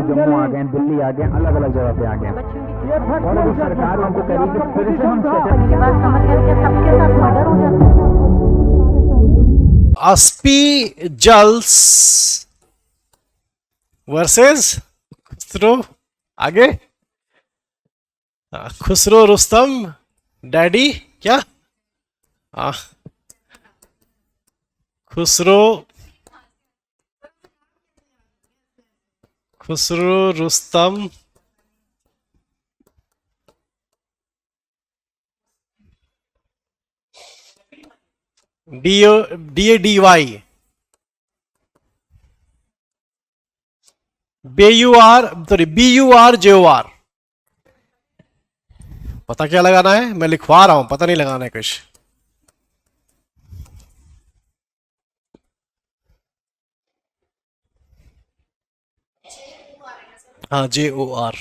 जम्मू आ गए, दिल्ली आ गए, अलग अलग जगह पे आ गए, और अभी सरकार उनको कह रही है कि फिर से हम मेरी बात समझ गए कि सबके साथ मर्डर हो जाता है। Aspi Jals वर्सेस खुसरो, आगे खुसरो रुस्तम डैडी क्या खुसरो रुस्तम DADY BURJOR। पता क्या लगाना है, मैं लिखवा रहा हूं, पता नहीं लगाना है कुछ। हाँ JOR,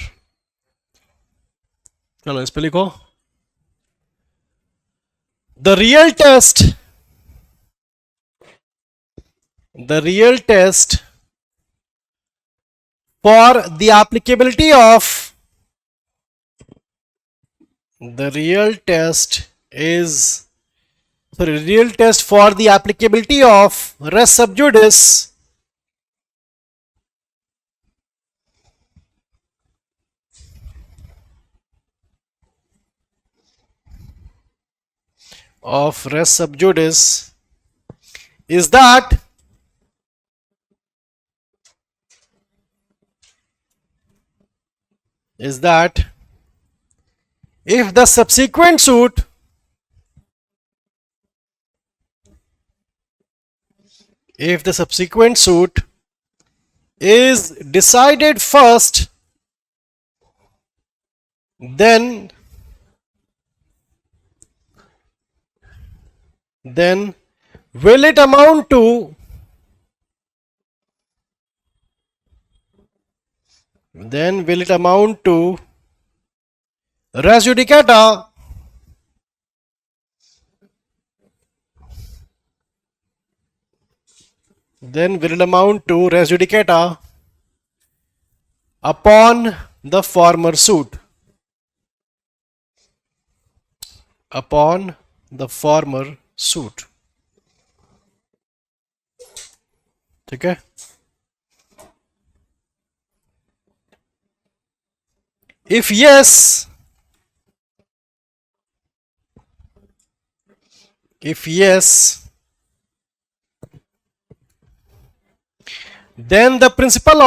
चलो इस पे लिखो। The real test for the applicability of real test for the applicability of res sub judice is that if the subsequent suit is decided first, then will it amount to res judicata upon the former suit, ठीक है। If yes, then the principle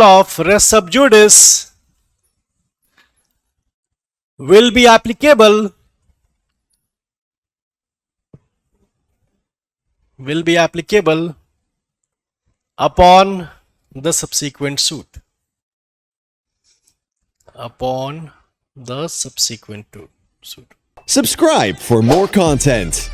of res sub judice will be applicable upon the subsequent suit. Subscribe for more content.